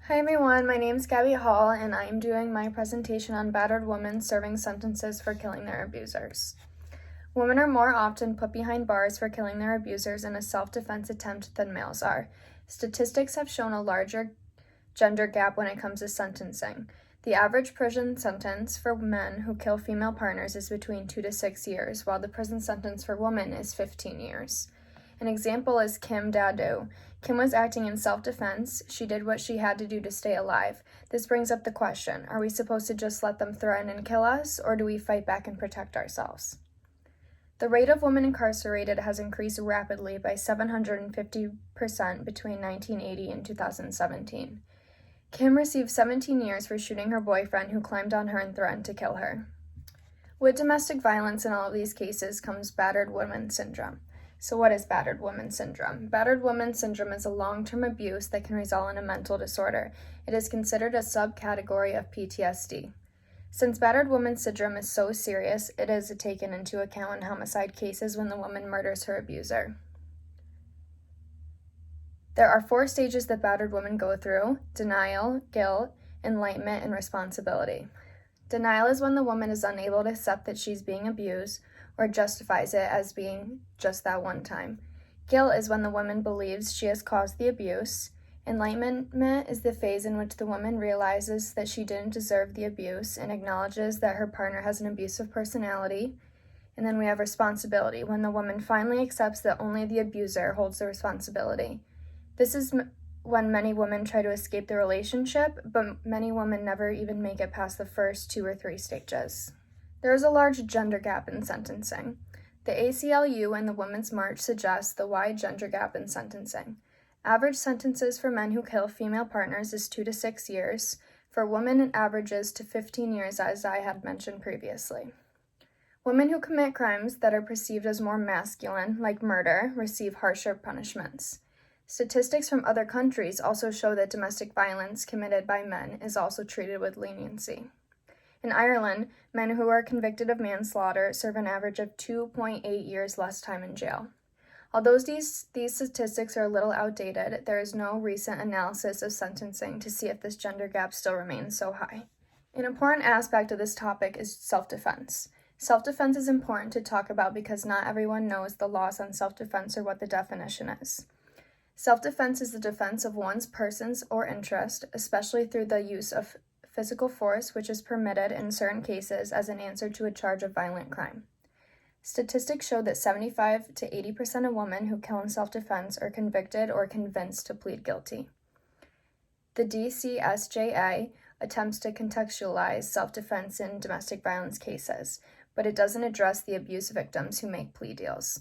Hi everyone, my name is Gabby Hall and I am doing my presentation on battered women serving sentences for killing their abusers. Women are more often put behind bars for killing their abusers in a self-defense attempt than males are. Statistics have shown a larger gender gap when it comes to sentencing. The average prison sentence for men who kill female partners is between 2 to 6 years, while the prison sentence for women is 15 years. An example is Kim Dae-do. Kim was acting in self-defense. She did what she had to do to stay alive. This brings up the question, are we supposed to just let them threaten and kill us, or do we fight back and protect ourselves? The rate of women incarcerated has increased rapidly by 750% between 1980 and 2017. Kim received 17 years for shooting her boyfriend who climbed on her and threatened to kill her. With domestic violence in all of these cases comes battered woman syndrome. So what is battered woman syndrome? Battered woman syndrome is a long-term abuse that can result in a mental disorder. It is considered a subcategory of PTSD. Since battered woman syndrome is so serious, it is taken into account in homicide cases when the woman murders her abuser. There are 4 stages that battered women go through: denial, guilt, enlightenment, and responsibility. Denial is when the woman is unable to accept that she's being abused or justifies it as being just that one time. Guilt is when the woman believes she has caused the abuse. Enlightenment is the phase in which the woman realizes that she didn't deserve the abuse and acknowledges that her partner has an abusive personality. And then we have responsibility, when the woman finally accepts that only the abuser holds the responsibility. This is when many women try to escape the relationship, but many women never even make it past the first 2 or 3 stages. There is a large gender gap in sentencing. The ACLU and the Women's March suggest the wide gender gap in sentencing. Average sentences for men who kill female partners is 2 to 6 years. For women, it averages to 15 years, as I had mentioned previously. Women who commit crimes that are perceived as more masculine, like murder, receive harsher punishments. Statistics from other countries also show that domestic violence committed by men is also treated with leniency. In Ireland, men who are convicted of manslaughter serve an average of 2.8 years less time in jail. Although these statistics are a little outdated, there is no recent analysis of sentencing to see if this gender gap still remains so high. An important aspect of this topic is self-defense. Self-defense is important to talk about because not everyone knows the laws on self-defense or what the definition is. Self-defense is the defense of one's persons or interest, especially through the use of physical force, which is permitted in certain cases as an answer to a charge of violent crime. Statistics show that 75 to 80% of women who kill in self-defense are convicted or convinced to plead guilty. The DCSJA attempts to contextualize self-defense in domestic violence cases, but it doesn't address the abuse victims who make plea deals.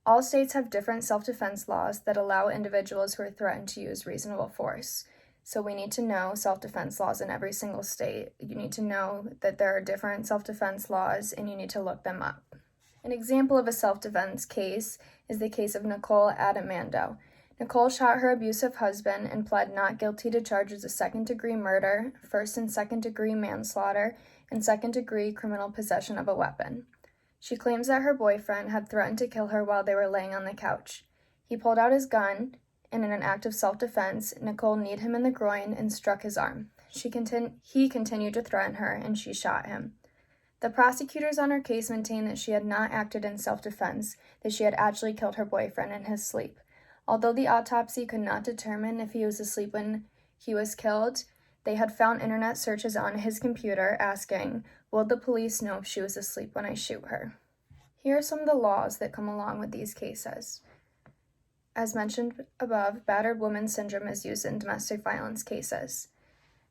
All states have different self-defense laws that allow individuals who are threatened to use reasonable force. So we need to know self-defense laws in every single state. You need to know that there are different self-defense laws and you need to look them up. An example of a self-defense case is the case of Nicole Adamando. Nicole shot her abusive husband and pled not guilty to charges of second-degree murder, first and second-degree manslaughter, and second-degree criminal possession of a weapon. She claims that her boyfriend had threatened to kill her while they were laying on the couch. He pulled out his gun, and in an act of self-defense, Nicole kneed him in the groin and struck his arm. He continued to threaten her, and she shot him. The prosecutors on her case maintained that she had not acted in self-defense, that she had actually killed her boyfriend in his sleep. Although the autopsy could not determine if he was asleep when he was killed, they had found internet searches on his computer asking, "Will the police know if she was asleep when I shoot her?" Here are some of the laws that come along with these cases. As mentioned above, battered woman syndrome is used in domestic violence cases.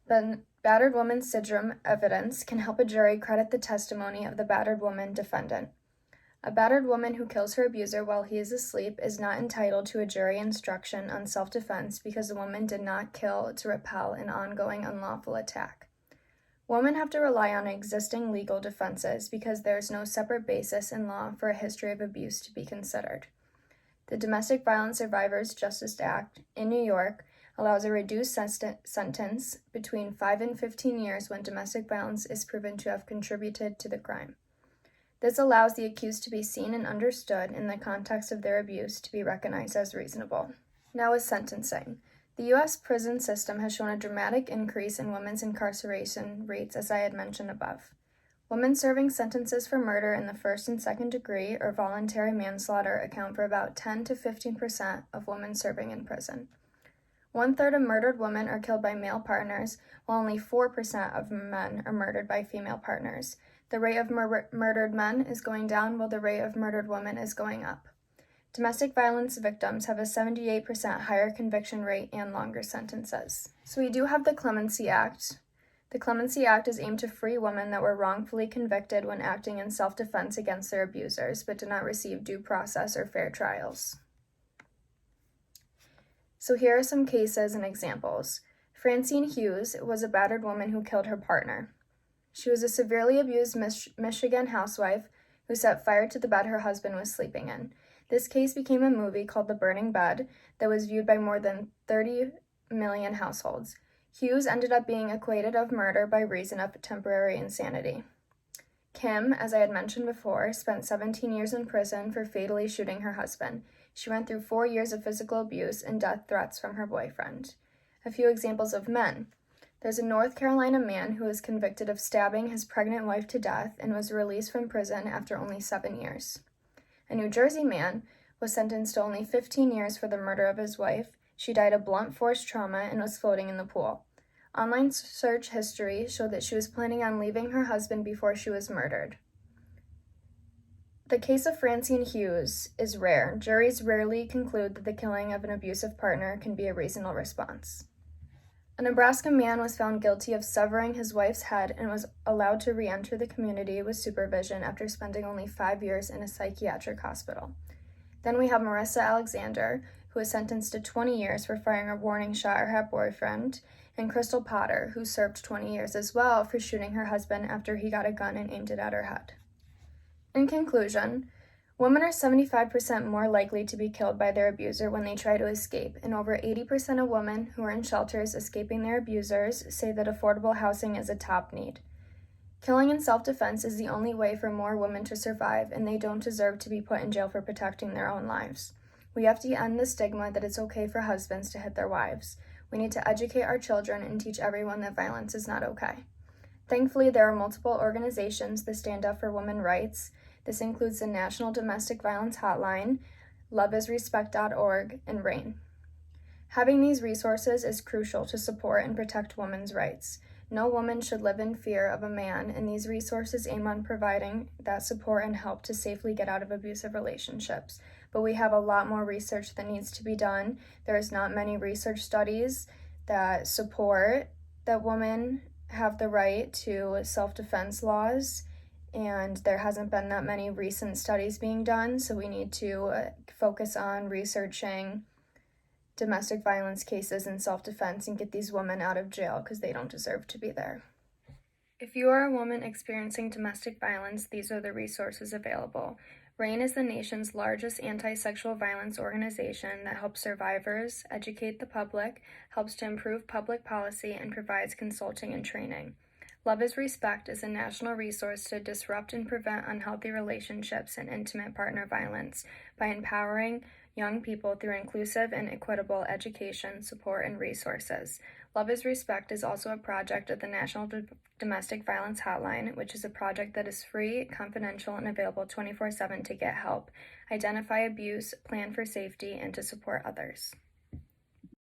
The battered woman syndrome evidence can help a jury credit the testimony of the battered woman defendant. A battered woman who kills her abuser while he is asleep is not entitled to a jury instruction on self-defense because the woman did not kill to repel an ongoing unlawful attack. Women have to rely on existing legal defenses because there is no separate basis in law for a history of abuse to be considered. The Domestic Violence Survivors Justice Act in New York allows a reduced sentence between 5 and 15 years when domestic violence is proven to have contributed to the crime. This allows the accused to be seen and understood in the context of their abuse to be recognized as reasonable. Now is sentencing. The U.S. prison system has shown a dramatic increase in women's incarceration rates, as I had mentioned above. Women serving sentences for murder in the first and second degree or voluntary manslaughter account for about 10 to 15% of women serving in prison. 1/3 of murdered women are killed by male partners, while only 4% of men are murdered by female partners. The rate of murdered men is going down, while the rate of murdered women is going up. Domestic violence victims have a 78% higher conviction rate and longer sentences. So we do have the Clemency Act. The Clemency Act is aimed to free women that were wrongfully convicted when acting in self-defense against their abusers, but did not receive due process or fair trials. So here are some cases and examples. Francine Hughes was a battered woman who killed her partner. She was a severely abused Michigan housewife who set fire to the bed her husband was sleeping in. This case became a movie called The Burning Bed that was viewed by more than 30 million households. Hughes ended up being acquitted of murder by reason of temporary insanity. Kim, as I had mentioned before, spent 17 years in prison for fatally shooting her husband. She went through 4 years of physical abuse and death threats from her boyfriend. A few examples of men. There's a North Carolina man who was convicted of stabbing his pregnant wife to death and was released from prison after only 7 years. A New Jersey man was sentenced to only 15 years for the murder of his wife. She died of blunt force trauma and was floating in the pool. Online search history showed that she was planning on leaving her husband before she was murdered. The case of Francine Hughes is rare. Juries rarely conclude that the killing of an abusive partner can be a reasonable response. A Nebraska man was found guilty of severing his wife's head and was allowed to re-enter the community with supervision after spending only 5 years in a psychiatric hospital. Then we have Marissa Alexander, who was sentenced to 20 years for firing a warning shot at her boyfriend, and Crystal Potter, who served 20 years as well for shooting her husband after he got a gun and aimed it at her head. In conclusion, women are 75% more likely to be killed by their abuser when they try to escape, and over 80% of women who are in shelters escaping their abusers say that affordable housing is a top need. Killing in self-defense is the only way for more women to survive, and they don't deserve to be put in jail for protecting their own lives. We have to end the stigma that it's okay for husbands to hit their wives. We need to educate our children and teach everyone that violence is not okay. Thankfully, there are multiple organizations that stand up for women's rights. This includes the National Domestic Violence Hotline, loveisrespect.org, and RAIN. Having these resources is crucial to support and protect women's rights. No woman should live in fear of a man, and these resources aim on providing that support and help to safely get out of abusive relationships. But we have a lot more research that needs to be done. There's not many research studies that support that women have the right to self-defense laws, and there hasn't been that many recent studies being done, so we need to focus on researching domestic violence cases in self-defense and get these women out of jail because they don't deserve to be there. If you are a woman experiencing domestic violence, these are the resources available. RAIN is the nation's largest anti-sexual violence organization that helps survivors, educate the public, helps to improve public policy, and provides consulting and training. Love is Respect is a national resource to disrupt and prevent unhealthy relationships and intimate partner violence by empowering young people through inclusive and equitable education, support, and resources. Love is Respect is also a project of the National Domestic Violence Hotline, which is a project that is free, confidential, and available 24/7 to get help, identify abuse, plan for safety, and to support others.